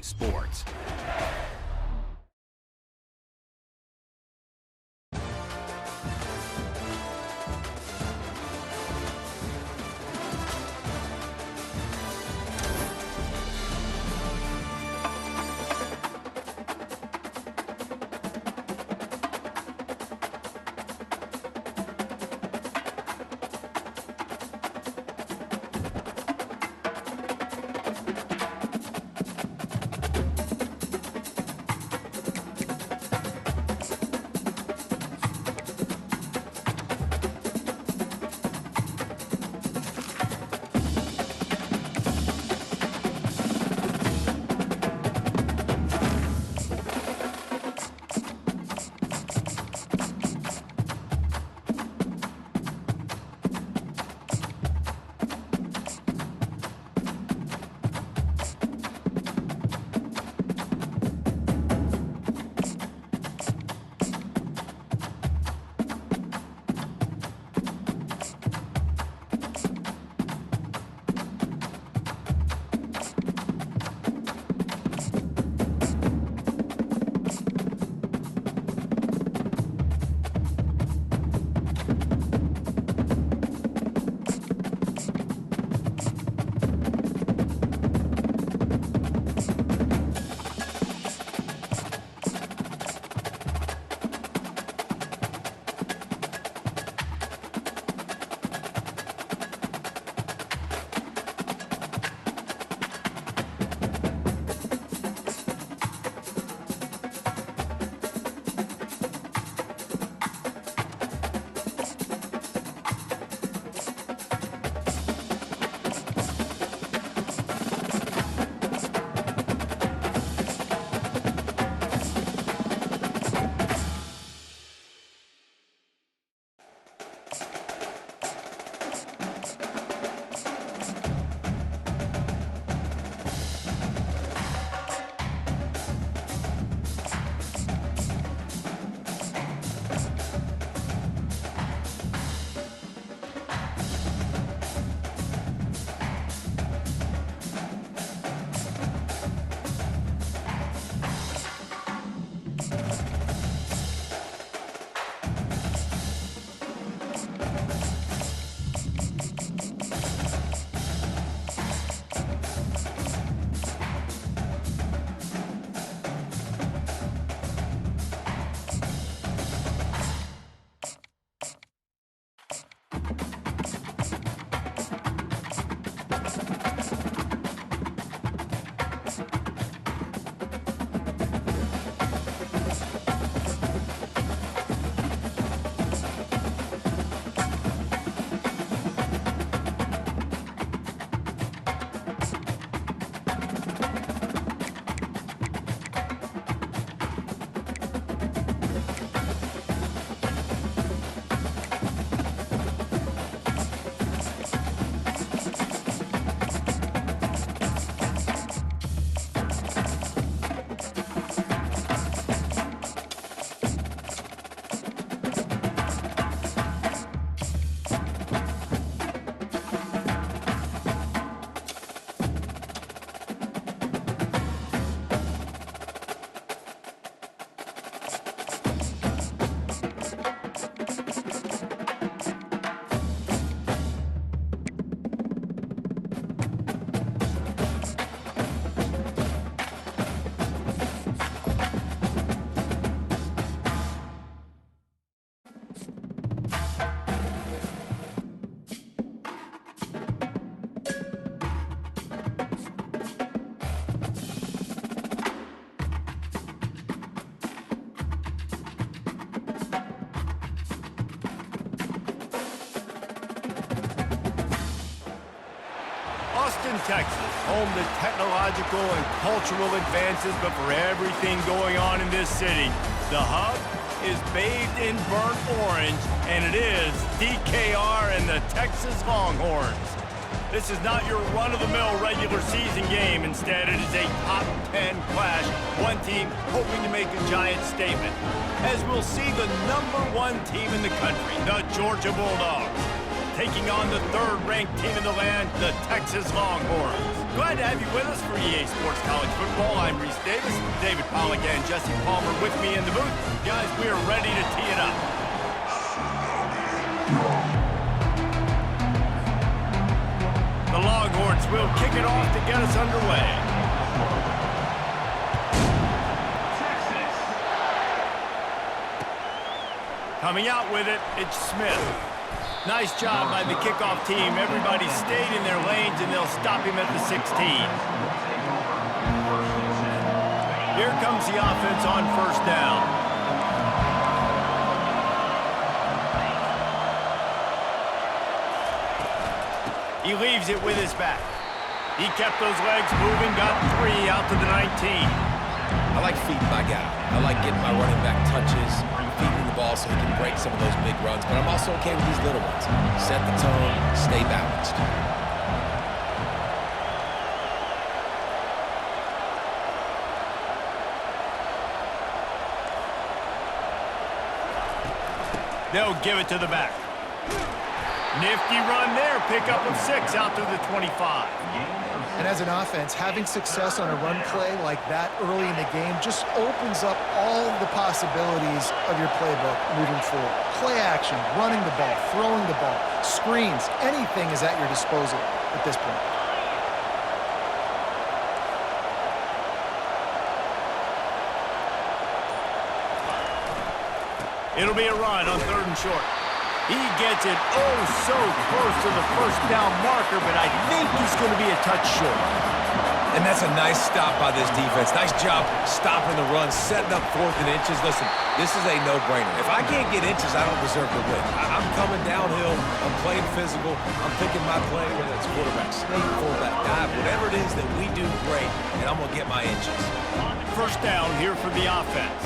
talking sports. Austin, Texas, home to technological and cultural advances, but for everything going on in this city, the hub is bathed in burnt orange, and it is DKR and the Texas Longhorns. This is not your run-of-the-mill regular season game. Instead, it is a top 10 clash, one team hoping to make a giant statement, as we'll see the #1 team in the country, the Georgia Bulldogs, taking on the third-ranked team in the land, the Texas Longhorns. Glad to have you with us for EA Sports College Football. I'm Reese Davis, David Pollack and Jesse Palmer with me in the booth. Guys, we are ready to tee it up. The Longhorns will kick it off to get us underway. Coming out with it, it's Smith. Nice job by the kickoff team. Everybody stayed in their lanes, and they'll stop him at the 16. Here comes the offense on first down. He leaves it with his back. He kept those legs moving, got 3 out to the 19. I like feeding my guy. I like getting my running back touches, feeding the ball so he can break some of those big runs, but I'm also okay with these little ones. Set the tone, stay balanced. They'll give it to the back. Nifty run there, pickup of 6 out to the 25. And as an offense, having success on a run play like that early in the game just opens up all the possibilities of your playbook moving forward. Play action, running the ball, throwing the ball, screens, anything is at your disposal at this point. It'll be a run on 3rd and short. He gets it oh so close to the first down marker, but I think he's going to be a touch short. And that's a nice stop by this defense. Nice job stopping the run, setting up 4th and inches. Listen, this is a no-brainer. If I can't get inches, I don't deserve to win. I'm coming downhill. I'm playing physical. I'm thinking my play, whether it's quarterback sneak, fullback dive, whatever it is that we do great, and I'm going to get my inches. First down here for the offense.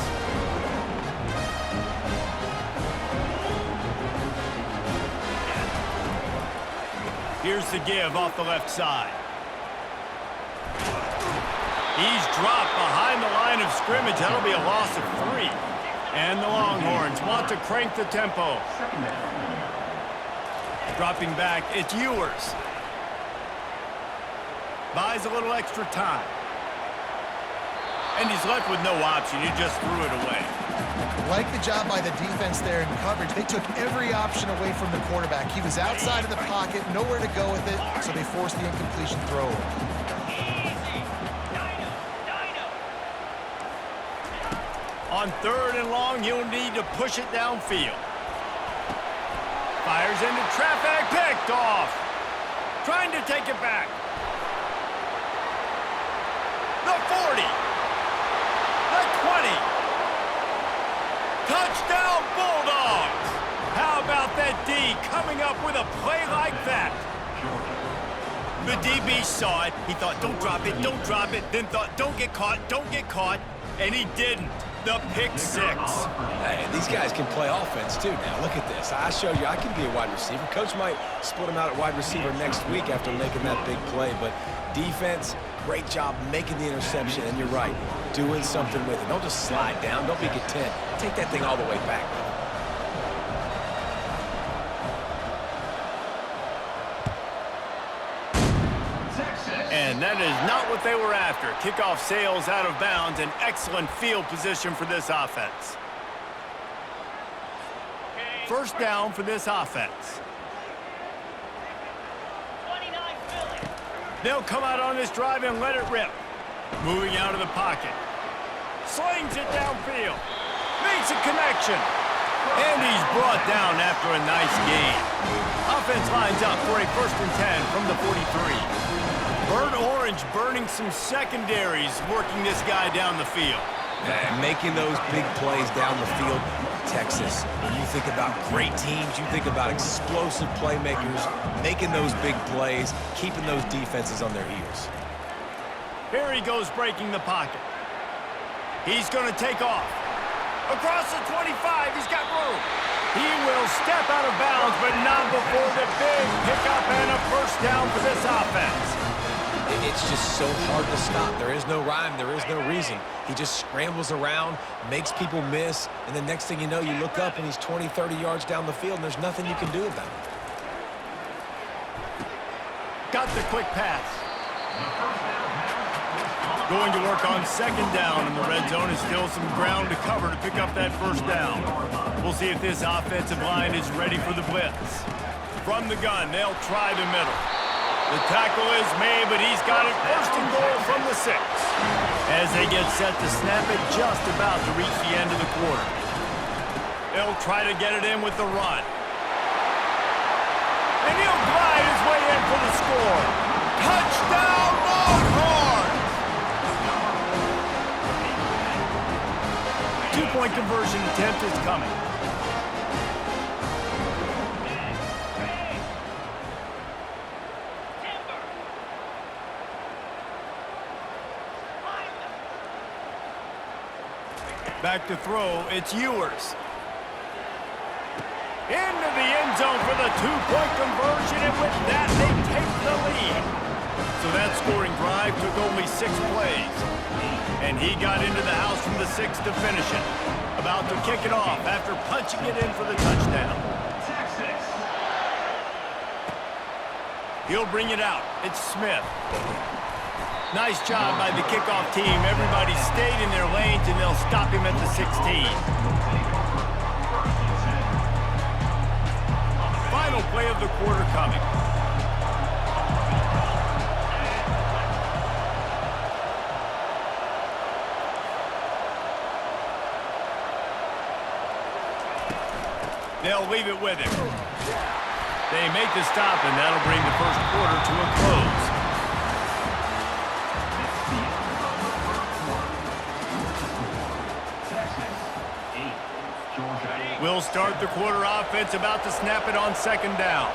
Here's the give off the left side. He's dropped behind the line of scrimmage. That'll be a loss of 3. And the Longhorns want to crank the tempo. Dropping back, it's Ewers. Buys a little extra time. And he's left with no option. He just threw it away. Like the job by the defense there in coverage. They took every option away from the quarterback. He was outside of the pocket, nowhere to go with it, so they forced the incompletion throw. On 3rd and long, he'll need to push it downfield. Fires into traffic, picked off. Trying to take it back. The 40. The 20. Touchdown, Bulldogs! How about that D coming up with a play like that? The DB saw it. He thought, don't drop it, don't drop it. Then thought, don't get caught. And he didn't. The pick 6. Hey, these guys can play offense, too. Now, look at this. I showed you I can be a wide receiver. Coach might split him out at wide receiver next week after making that big play. But defense, great job making the interception. And you're right, doing something with it. Don't just slide down. Don't be content. Take that thing all the way back. And that is not what they were after. Kickoff sails out of bounds. An excellent field position for this offense. First down for this offense. They'll come out on this drive and let it rip. Moving out of the pocket. Slings it downfield. Makes a connection. And he's brought down after a nice gain. Offense lines up for a 1st and 10 from the 43. Burnt Orange burning some secondaries, working this guy down the field. And making those big plays down the field. Texas, when you think about great teams, you think about explosive playmakers, making those big plays, keeping those defenses on their heels. Here he goes breaking the pocket. He's going to take off. Across the 25, he's got room. He will step out of bounds, but not before the big pickup and a first down for this offense. It's just so hard to stop. There is no rhyme. There is no reason. He just scrambles around, makes people miss, and the next thing you know, you look up and he's 20, 30 yards down the field, and there's nothing you can do about it. got the quick pass. Going to work on second down in the red zone is still some ground to cover to pick up that first down. We'll see if this offensive line is ready for the blitz. From the gun, they'll try the middle. The tackle is made, but he's got it first and goal from the 6. As they get set to snap it, just about to reach the end of the quarter. They'll try to get it in with the run. And he'll glide his way in for the score. Touchdown, Longhorns! 2-point conversion attempt is coming. Back to throw, it's Ewers. Into the end zone for the 2-point conversion, and with that, they take the lead. So that scoring drive took only 6 plays. And he got into the house from the 6 to finish it. About to kick it off after punching it in for the touchdown. He'll bring it out. It's Smith. Nice job by the kickoff team. Everybody stayed in their lanes, and they'll stop him at the 16. Final play of the quarter coming. They'll leave it with him. They make the stop, and that'll bring the first quarter to a close. We'll start the quarter offense, about to snap it on second down.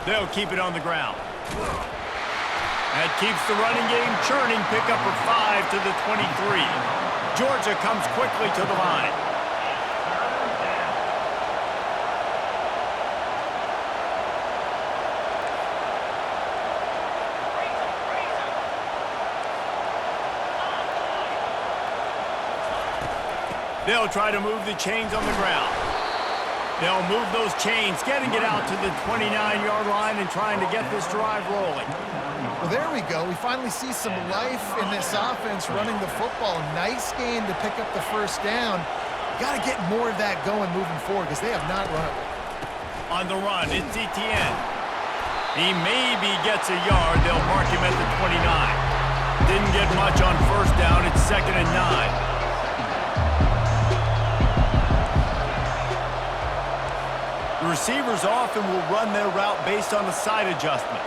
They'll keep it on the ground. That keeps the running game churning. Pickup of 5 to the 23. Georgia comes quickly to the line. They'll try to move the chains on the ground. They'll move those chains, getting it out to the 29-yard line and trying to get this drive rolling. Well, there we go. We finally see some life in this offense running the football. Nice game to pick up the first down. Got to get more of that going moving forward because they have not run it well. On the run, it's Etienne. He maybe gets a yard. They'll mark him at the 29. Didn't get much on first down. It's 2nd and 9. Receivers often will run their route based on a side adjustment.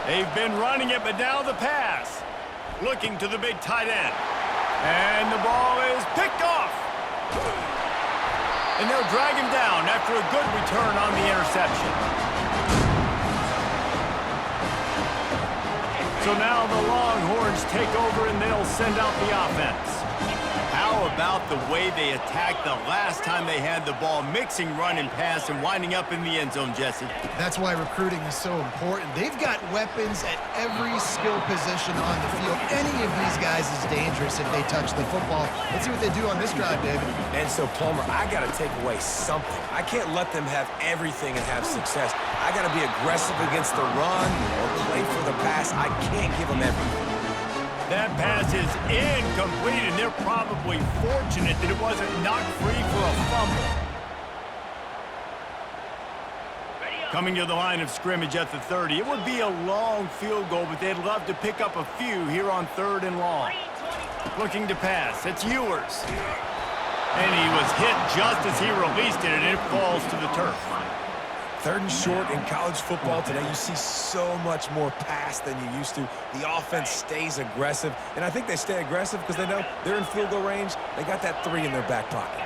They've been running it, but now the pass. Looking to the big tight end. And the ball is picked off. And they'll drag him down after a good return on the interception. So now the Longhorns take over and they'll send out the offense. How about the way they attacked the last time they had the ball, mixing run and pass and winding up in the end zone, Jesse? That's why recruiting is so important. They've got weapons at every skill position on the field. Any of these guys is dangerous if they touch the football. Let's see what they do on this drive, David. And so, Plummer, I got to take away something. I can't let them have everything and have success. I got to be aggressive against the run or play for the pass. I can't give them everything. That pass is incomplete, and they're probably fortunate that it wasn't knocked free for a fumble. Coming to the line of scrimmage at the 30. It would be a long field goal, but they'd love to pick up a few here on 3rd and long. Looking to pass. It's Ewers. And he was hit just as he released it, and it falls to the turf. 3rd and short in college football today. You see so much more pass than you used to. The offense stays aggressive, and I think they stay aggressive because they know they're in field goal range. They got that 3 in their back pocket.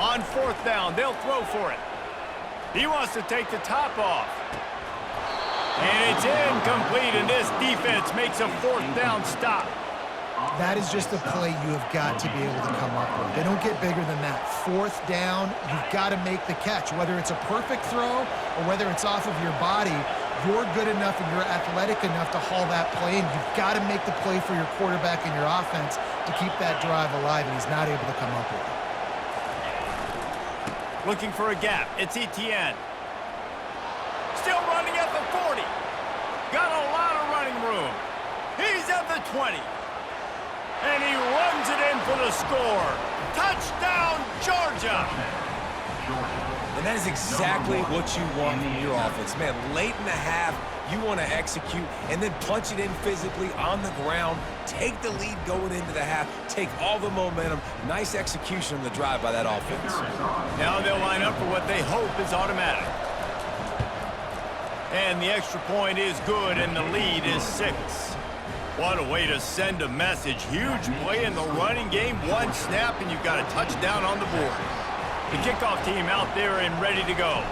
On 4th down, they'll throw for it. He wants to take the top off. And it's incomplete, and this defense makes a 4th down stop. That is just a play you have got to be able to come up with. They don't get bigger than that. Fourth down, you've got to make the catch. Whether it's a perfect throw or whether it's off of your body, you're good enough and you're athletic enough to haul that play, and you've got to make the play for your quarterback and your offense to keep that drive alive, and he's not able to come up with it. Looking for a gap. It's Etienne. Still running at the 40. Got a lot of running room. He's at the 20. And he runs it in for the score. Touchdown, Georgia! And that is exactly what you want from your offense. Man, late in the half, you want to execute and then punch it in physically on the ground, take the lead going into the half, take all the momentum. Nice execution on the drive by that offense. Now they'll line up for what they hope is automatic. And the extra point is good, and the lead is 6. What a way to send a message. Huge play in the running game. One snap, and you've got a touchdown on the board. The kickoff team out there and ready to go.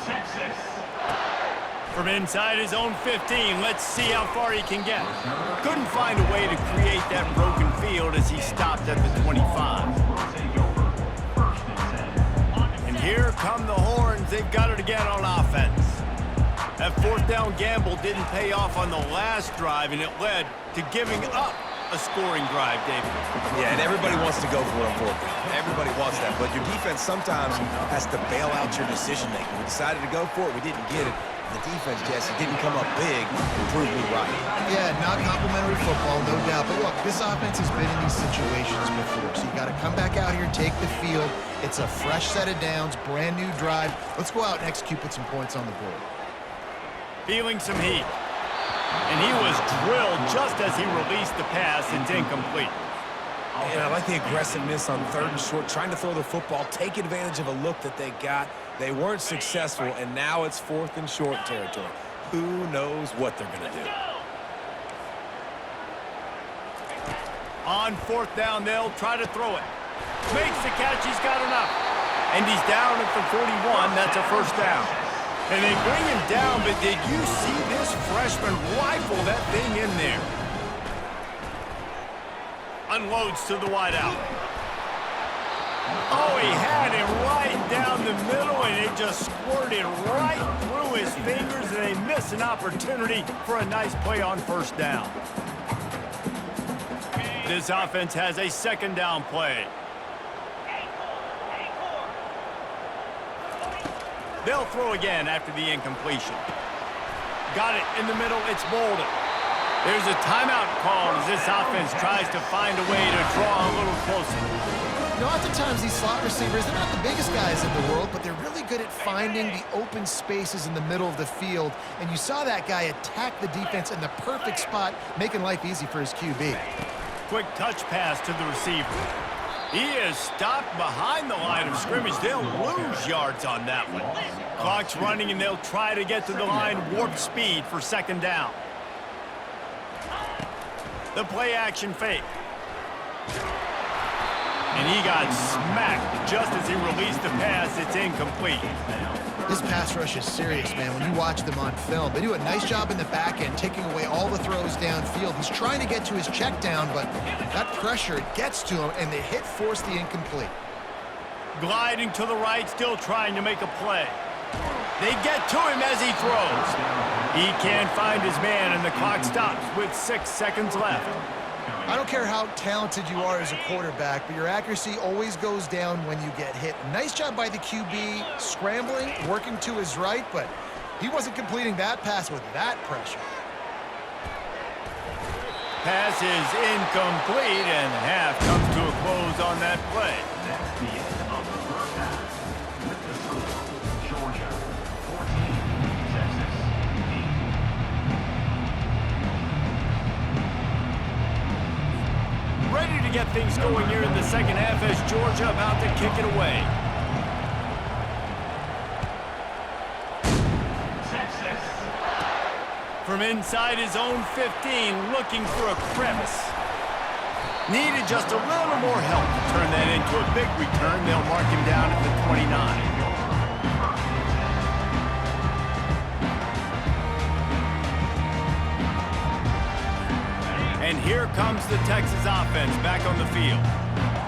Texas. From inside his own 15, let's see how far he can get. Couldn't find a way to create that broken field as he stopped at the 25. And here come the Horns. They've got it again on offense. That fourth down gamble didn't pay off on the last drive, and it led to giving up a scoring drive, David. Yeah, and everybody wants to go for it on fourth down. Everybody wants that, but your defense sometimes has to bail out your decision-making. We decided to go for it. We didn't get it. The defense, Jesse, didn't come up big and prove me right. Yeah, not complimentary football, no doubt. But look, this offense has been in these situations before, so you got to come back out here, take the field. It's a fresh set of downs, brand new drive. Let's go out and execute, put some points on the board. Feeling some heat. And he was drilled just as he released the pass. It's incomplete. And I like the aggressiveness on 3rd and short, trying to throw the football, take advantage of a look that they got. They weren't successful, and now it's 4th and short territory. Who knows what they're going to do? On 4th down, they'll try to throw it. Makes the catch. He's got enough. And he's down at the 41. That's a first down. And they bring him down, but did you see this freshman rifle that thing in there? Unloads to the wideout. Oh, he had him right down the middle, and it just squirted right through his fingers, and they miss an opportunity for a nice play on first down. This offense has a 2nd down play. They'll throw again after the incompletion. Got it in the middle. It's Bolden. There's a timeout called as this offense tries to find a way to draw a little closer. You know, oftentimes these slot receivers, they're not the biggest guys in the world, but they're really good at finding the open spaces in the middle of the field. And you saw that guy attack the defense in the perfect spot, making life easy for his QB. Quick touch pass to the receiver. He is stopped behind the line of scrimmage. They'll lose yards on that one. Clock's running, and they'll try to get to the line warp speed for 2nd down. The play action fake. And he got smacked just as he released the pass. It's incomplete. This pass rush is serious, man. When you watch them on film, they do a nice job in the back end, taking away all the throws downfield. He's trying to get to his check down, but that pressure gets to him, and the hit forced the incomplete. Gliding to the right, still trying to make a play. They get to him as he throws. He can't find his man, and the clock stops with 6 seconds left. I don't care how talented you are as a quarterback, but your accuracy always goes down when you get hit. Nice job by the QB, scrambling, working to his right, but he wasn't completing that pass with that pressure. Pass is incomplete, and half comes to a close on that play. That's the end of the first half. With the score, Georgia 14, Texas 8. Ready to get things going here in the second half as Georgia about to kick it away. Texas. From inside his own 15, looking for a crevice. Needed just a little more help to turn that into a big return. They'll mark him down at the 29. here comes the Texas offense back on the field.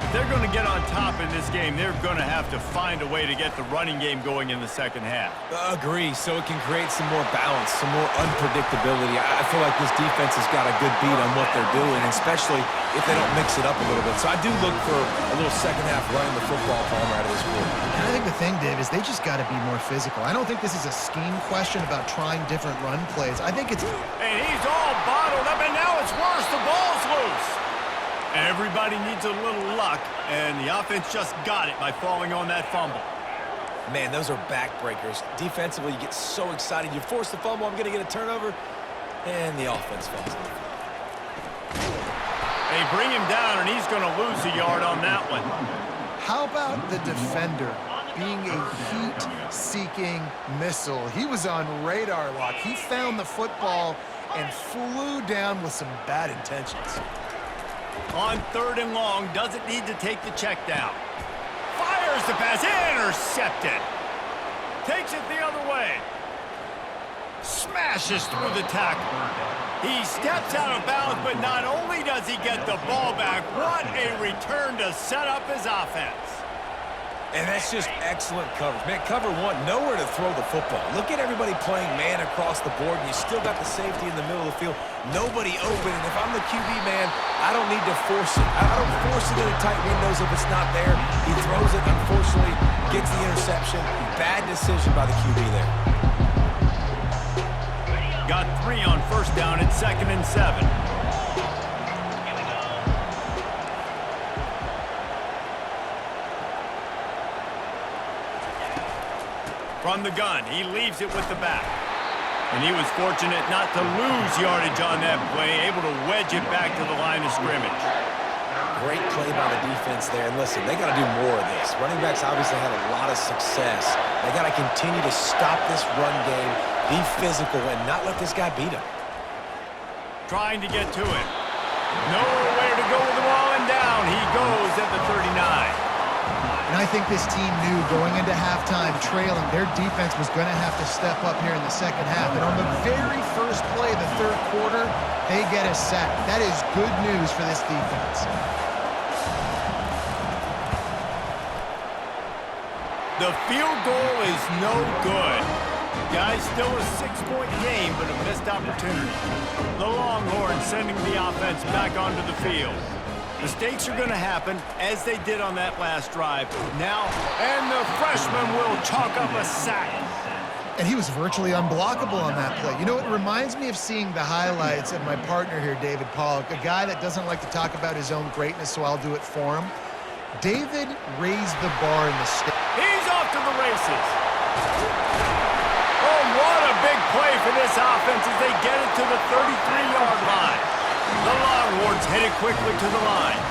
If they're going to get on top in this game, they're going to have to find a way to get the running game going in the second half. Agree, so it can create some more balance, some more unpredictability. I feel like this defense has got a good beat on what they're doing, especially if they don't mix it up a little bit. So I do look for a little second half running the football Palmer out of this quarter. I think the thing, Dave, is they just got to be more physical. I don't think this is a scheme question about trying different run plays. I think it's... And he's all bottled up, and now it's worse. The ball's loose. Everybody needs a little luck, and the offense just got it by falling on that fumble. Man, those are backbreakers. Defensively, you get so excited. You force the fumble, I'm going to get a turnover, and the offense falls on the field. They bring him down, and he's going to lose a yard on that one. How about the defender being a heat-seeking missile? He was on radar lock. He found the football and flew down with some bad intentions. On 3rd and long, doesn't need to take the check down. Fires the pass, intercepted. Takes it the other way. Smashes through the tackle. He steps out of bounds, but not only does he get the ball back, what a return to set up his offense. And that's just excellent coverage. Man, cover one, nowhere to throw the football. Look at everybody playing man across the board, and you still got the safety in the middle of the field. Nobody open, and if I'm the QB, man, I don't need to force it. I don't force it into tight windows if it's not there. He throws it, unfortunately, gets the interception. Bad decision by the QB there. Got 3 on 1st down at 2nd and 7. From the gun, he leaves it with the back. And he was fortunate not to lose yardage on that play, able to wedge it back to the line of scrimmage. Great play by the defense there. And listen, they got to do more of this. Running backs obviously had a lot of success. They got to continue to stop this run game, be physical, and not let this guy beat them. Trying to get to it. Nowhere to go with the ball, and down he goes at the 39. And I think this team knew going into halftime trailing, their defense was going to have to step up here in the second half. And on the very first play of the 3rd quarter, they get a sack. That is good news for this defense. The field goal is no good. Guys, still a 6-point game, but a missed opportunity. The Longhorns sending the offense back onto the field. Mistakes are going to happen, as they did on that last drive. Now, and the freshman will chalk up a sack. And he was virtually unblockable on that play. You know, it reminds me of seeing the highlights of my partner here, David Pollock, a guy that doesn't like to talk about his own greatness, so I'll do it for him. David raised the bar in the state. He's off to the races. Oh, what a big play for this offense as they get it to the 33-yard line. The Longhorns headed quickly to the line.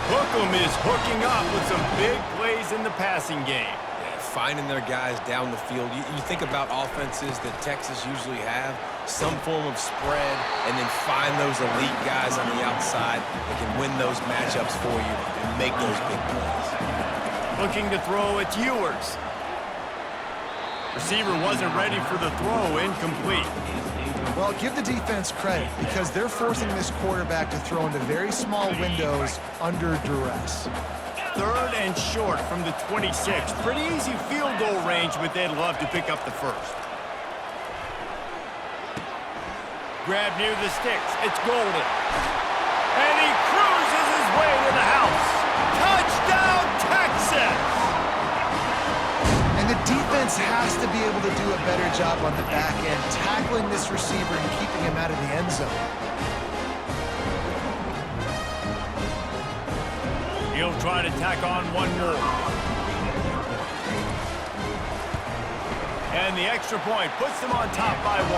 Hookem is hooking up with some big plays in the passing game. Yeah, finding their guys down the field. You think about offenses that Texas usually have, some form of spread, and then find those elite guys on the outside that can win those matchups for you and make those big plays. Looking to throw, it's Ewers. Receiver wasn't ready for the throw, incomplete. Well, give the defense credit because they're forcing this quarterback to throw into very small windows under duress. 3rd and short from the 26. Pretty easy field goal range, but they'd love to pick up the first. Grab near the sticks. It's Golden. And he cruises his way to the house. Touchdown, Texas! And the defense has to be able to do a better job on the back end, tackling this receiver and keeping him out of the end zone. He'll try to tack on one more. And the extra point puts them on top by 1.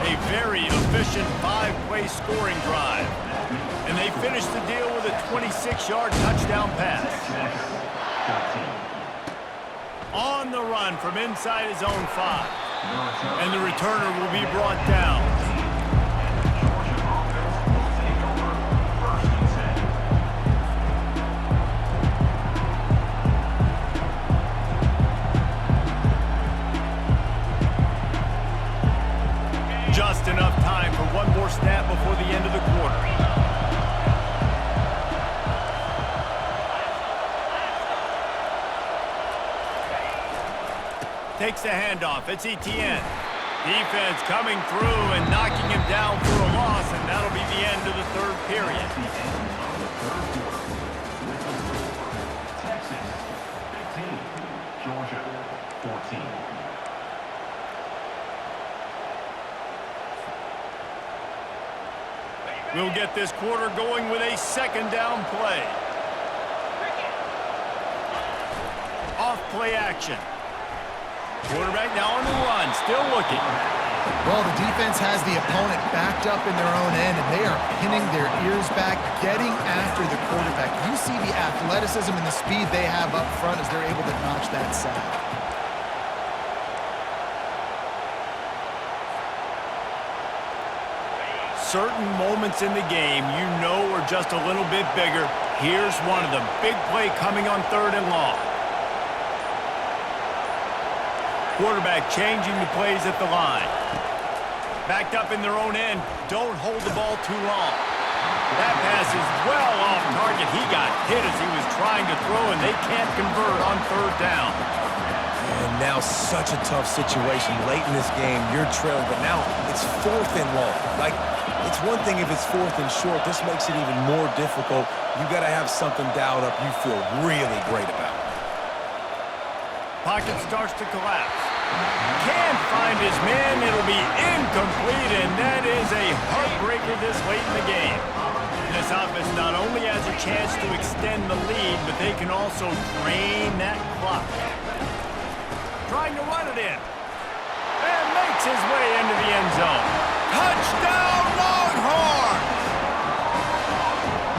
A very efficient 5-play scoring drive. And they finish the deal with a 26-yard touchdown pass. On the run from inside his own 5. And the returner will be brought down. Just enough time for one more snap before the end of the quarter. Takes the handoff. It's Etienne. Defense coming through and knocking him down for a loss, and that'll be the end of the third period. The end of the third quarter. With the score, Texas 15, Georgia 14. We'll get this quarter going with a second down play. Off play action. Quarterback now on the run, still looking. Well, the defense has the opponent backed up in their own end, and they are pinning their ears back, getting after the quarterback. You see the athleticism and the speed they have up front as they're able to notch that sack. Certain moments in the game you know are just a little bit bigger. Here's one of them. Big play coming on 3rd and long. Quarterback changing the plays at the line. Backed up in their own end. Don't hold the ball too long. That pass is well off target. He got hit as he was trying to throw, and they can't convert on 3rd down. And now such a tough situation. Late in this game, you're trailing, but now it's 4th and long. Like, it's one thing if it's 4th and short. This makes it even more difficult. You got to have something dialed up you feel really great about. Pocket starts to collapse. Can't find his man. It'll be incomplete, and that is a heartbreaker this late in the game. This offense not only has a chance to extend the lead, but they can also drain that clock. Trying to run it in. And makes his way into the end zone. Touchdown, Longhorns!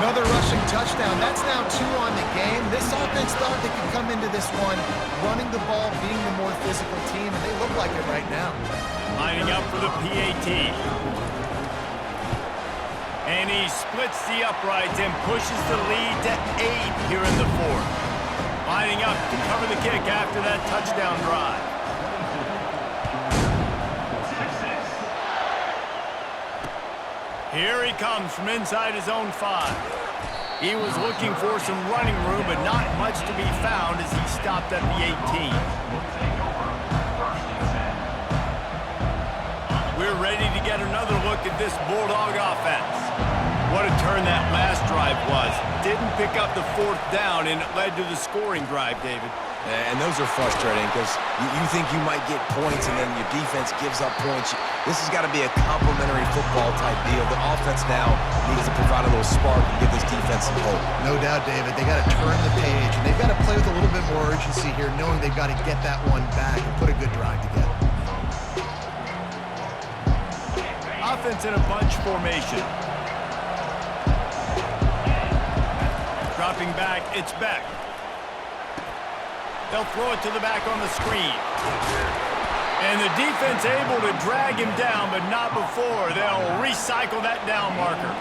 Another rushing touchdown. That's now 2 on the game. This offense thought they could come into this one running the ball, being the more physical team, and they look like it right now. Lining up for the PAT. And he splits the uprights and pushes the lead to 8 here in the 4th. Lining up to cover the kick after that touchdown drive. Here he comes from inside his own 5. He was looking for some running room, but not much to be found as he stopped at the 18. We're ready to get another look at this Bulldog offense. What a turn that last drive was. Didn't pick up the 4th down, and it led to the scoring drive, David. And those are frustrating because you think you might get points and then your defense gives up points. This has got to be a complementary football type deal. The offense now needs to provide a little spark and give this defense some hope. No doubt, David. They got to turn the page, and they've got to play with a little bit more urgency here, knowing they've got to get that one back and put a good drive together. Offense in a bunch formation. Dropping back, it's Beck. They'll throw it to the back on the screen. And the defense able to drag him down, but not before. They'll recycle that down marker.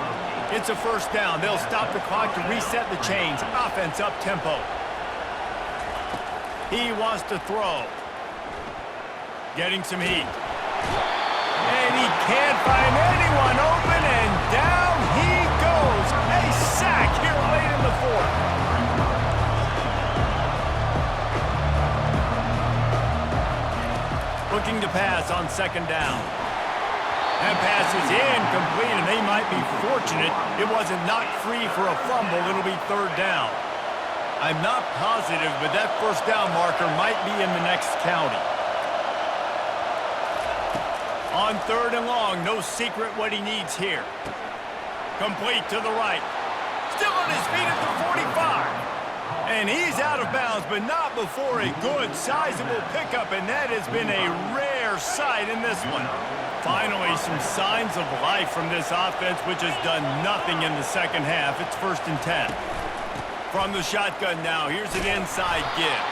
It's a 1st down. They'll stop the clock to reset the chains. Offense up tempo. He wants to throw. Getting some heat. And he can't find anyone open, and down he goes. A sack here late in the 4th. Looking to pass on 2nd down. That pass is incomplete, and they might be fortunate it wasn't knocked free for a fumble. It'll be 3rd down. I'm not positive, but that 1st down marker might be in the next county. On 3rd and long, no secret what he needs here. Complete to the right. Still on his feet at the 45. And he's out of bounds, but not before a good, sizable pickup, and that has been a rare sight in this one. Finally, some signs of life from this offense, which has done nothing in the 2nd half. It's 1st and 10. From the shotgun now, here's an inside give.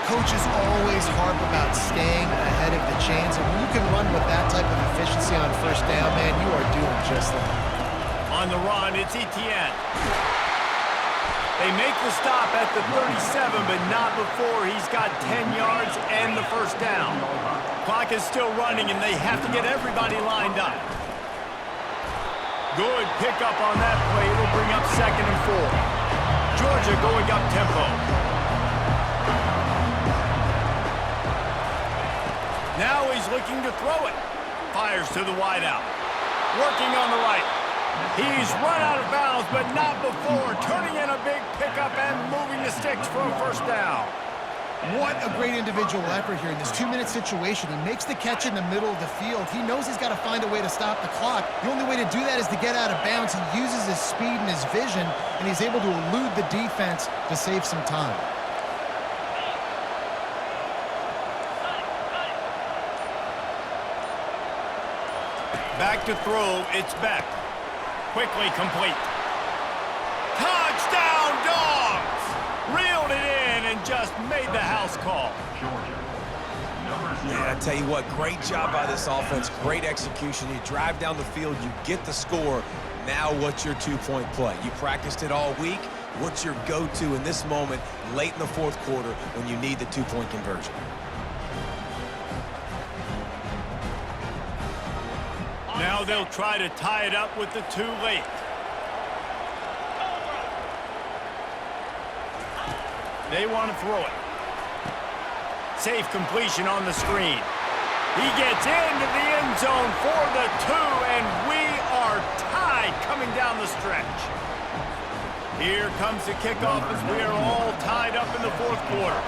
Coaches always harp about staying ahead of the chains, and when you can run with that type of efficiency on 1st down, man, you are doing just that. On the run, it's Etienne. They make the stop at the 37, but not before he's got 10 yards and the 1st down. Clock is still running, and they have to get everybody lined up. Good pickup on that play. It'll bring up 2nd and 4. Georgia going up tempo. Now he's looking to throw it. Fires to the wideout. Working on the right. He's run out of bounds, but not before turning in a big pickup and moving the sticks for a first down. What a great individual effort here in this 2-minute situation. He makes the catch in the middle of the field. He knows he's got to find a way to stop the clock. The only way to do that is to get out of bounds. He uses his speed and his vision, and he's able to elude the defense to save some time. Back to throw, it's Beck. Quickly complete. Touchdown, Dogs! Reeled it in and just made the house call. Yeah, I tell you what, great job by this offense, great execution. You drive down the field, you get the score. Now what's your two-point play? You practiced it all week. What's your go-to in this moment late in the fourth quarter when you need the two-point conversion? Now they'll try to tie it up with the two late. They want to throw it. Safe completion on the screen. He gets into the end zone for the two, and we are tied coming down the stretch. Here comes the kickoff as we are all tied up in the fourth quarter.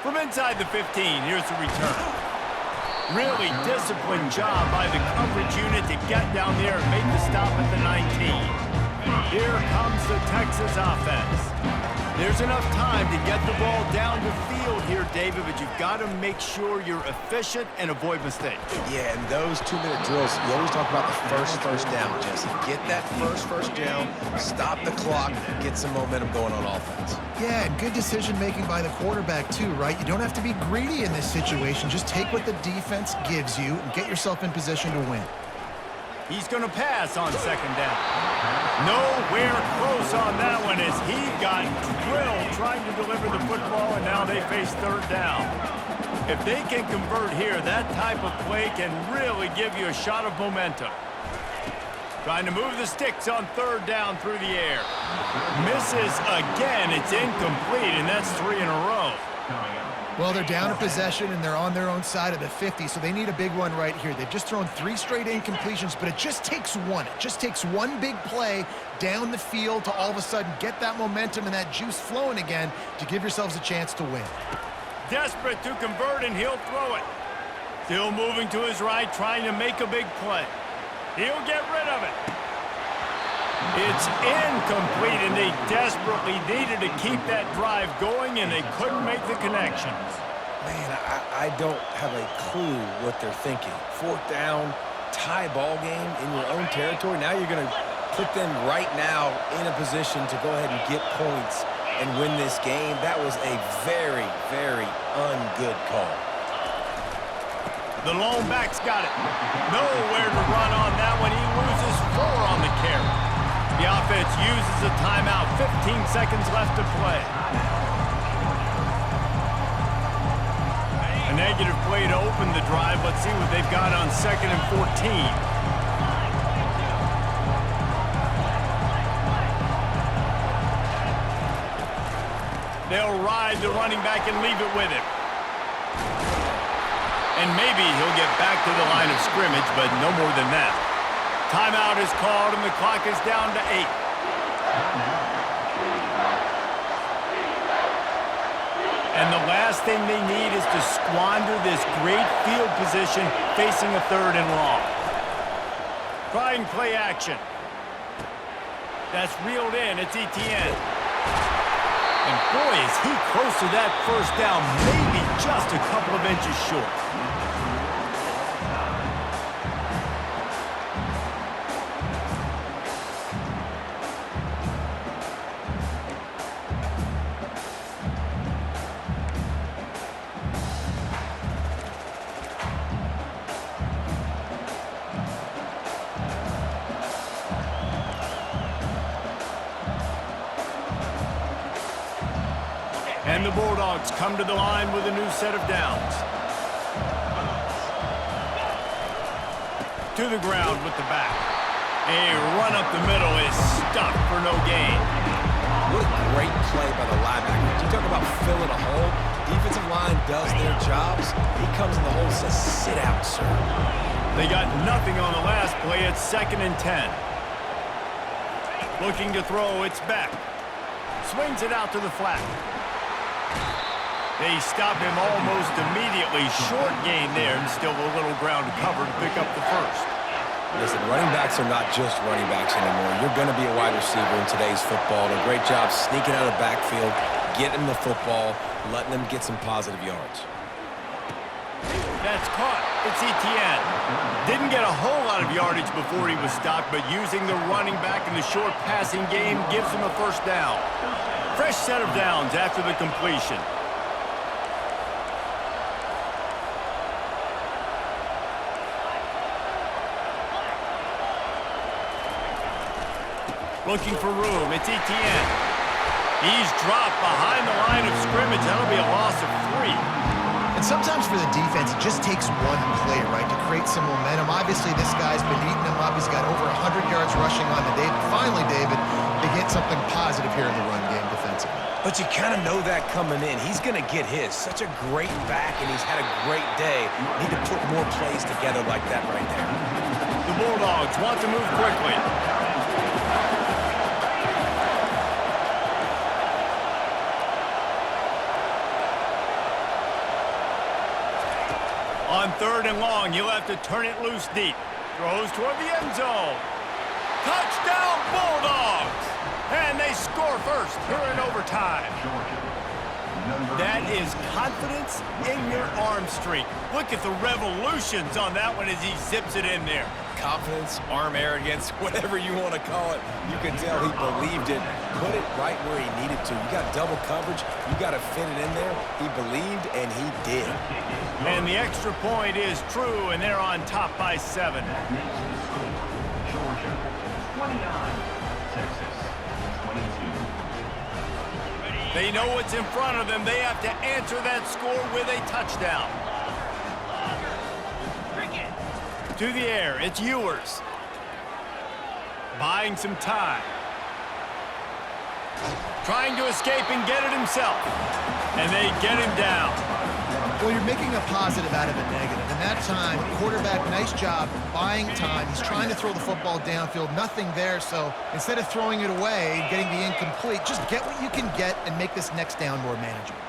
From inside the 15, here's the return. Really disciplined job by the coverage unit to get down there and make the stop at the 19. Here comes the Texas offense. There's enough time to get the ball down the field here, David, but you've got to make sure you're efficient and avoid mistakes. Yeah, and those 2-minute drills, you always talk about the first down, Jesse. Get that first down, stop the clock, get some momentum going on offense. Yeah, and good decision-making by the quarterback, too, right? You don't have to be greedy in this situation. Just take what the defense gives you and get yourself in position to win. He's going to pass on second down. Nowhere close on that one as he got drilled trying to deliver the football, and now they face third down. If they can convert here, that type of play can really give you a shot of momentum. Trying to move the sticks on third down through the air. Misses again. It's incomplete, and that's 3 in a row. Well, they're down a possession, and they're on their own side of the 50, so they need a big one right here. They've just thrown 3 straight incompletions, but it just takes one. It just takes one big play down the field to all of a sudden get that momentum and that juice flowing again to give yourselves a chance to win. Desperate to convert, and he'll throw it. Still moving to his right, trying to make a big play. He'll get rid of it. It's incomplete, and they desperately needed to keep that drive going, and they couldn't make the connection. Man, I don't have a clue what they're thinking. Fourth down, tie ball game in your own territory. Now you're going to put them right now in a position to go ahead and get points and win this game. That was a very, very ungood call. The lone back's got it. Nowhere to run on that one. He loses 4 on the carry. The offense uses a timeout. 15 seconds left to play. A negative play to open the drive. Let's see what they've got on 2nd and 14. They'll ride the running back and leave it with him. And maybe he'll get back to the line of scrimmage, but no more than that. Timeout is called, and the clock is down to 8. And the last thing they need is to squander this great field position facing a 3rd and long. Trying play action. That's reeled in. It's Etienne. And boy, is he close to that first down, maybe just a couple of inches short. And the Bulldogs come to the line with a new set of downs. To the ground with the back. A run up the middle is stuffed for no gain. What a great play by the linebacker. You talk about filling a hole. Defensive line does their jobs. He comes in the hole and says, sit out, sir. They got nothing on the last play. It's 2nd and 10. Looking to throw, it's back. Swings it out to the flat. They stop him almost immediately. Short gain there, and still a little ground cover to pick up the first. Listen, running backs are not just running backs anymore. You're going to be a wide receiver in today's football. And a great job sneaking out of the backfield, getting the football, letting them get some positive yards. That's caught. It's Etienne. Didn't get a whole lot of yardage before he was stopped, but using the running back in the short passing game gives him a first down. Fresh set of downs after the completion. Looking for room. It's Etienne. He's dropped behind the line of scrimmage. That'll be a loss of 3. And sometimes for the defense, it just takes one play, right, to create some momentum. Obviously, this guy's been eating him up. He's got over 100 yards rushing on the day. But finally, David, they get something positive here in the run game defensively. But you kind of know that coming in. He's going to get his. Such a great back, and he's had a great day. Need to put more plays together like that right there. The Bulldogs want to move quickly. On 3rd and long, you'll have to turn it loose deep. Throws toward the end zone. Touchdown, Bulldogs! And they score first here in overtime. That is confidence in your arm streak. Look at the revolutions on that one as he zips it in there. Confidence, arm arrogance, whatever you want to call it. You can tell he believed it. Put it right where he needed to. You got double coverage. You got to fit it in there. He believed, and he did. And the extra point is true, and they're on top by 7. Georgia 29, Texas 22. They know what's in front of them. They have to answer that score with a touchdown. To the air, it's Ewers. Buying some time. Trying to escape and get it himself. And they get him down. Well, you're making a positive out of a negative. And that time, quarterback, nice job buying time. He's trying to throw the football downfield. Nothing there, so instead of throwing it away, getting the incomplete, just get what you can get and make this next down more manageable.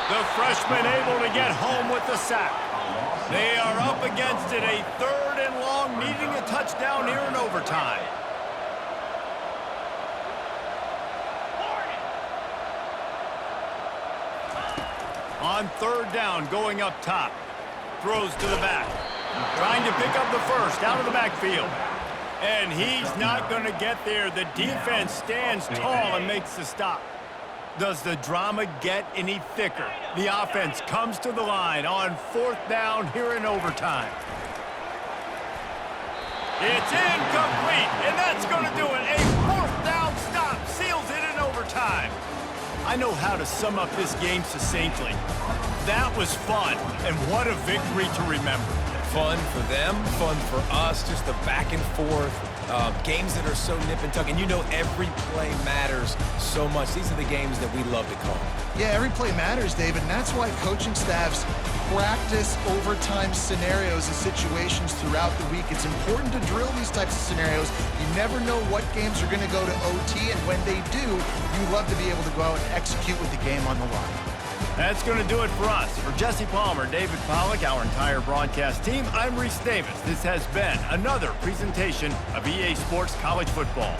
The freshman able to get home with the sack. They are up against it, a 3rd and long, needing a touchdown here in overtime. On 3rd down, going up top. Throws to the back. Trying to pick up the first out of the backfield. And he's not going to get there. The defense stands tall and makes the stop. Does the drama get any thicker? The offense comes to the line on 4th down here in overtime. It's incomplete, and that's going to do it. A 4th down stop seals it in overtime. I know how to sum up this game succinctly. That was fun, and what a victory to remember. Fun for them, fun for us, just the back and forth. Games that are so nip and tuck, and you know every play matters so much. These are the games that we love to call. Yeah, every play matters, David, and that's why coaching staffs practice overtime scenarios and situations throughout the week. It's important to drill these types of scenarios. You never know what games are going to go to OT, and when they do, you love to be able to go out and execute with the game on the line. That's going to do it for us. For Jesse Palmer, David Pollack, our entire broadcast team, I'm Reese Davis. This has been another presentation of EA Sports College Football.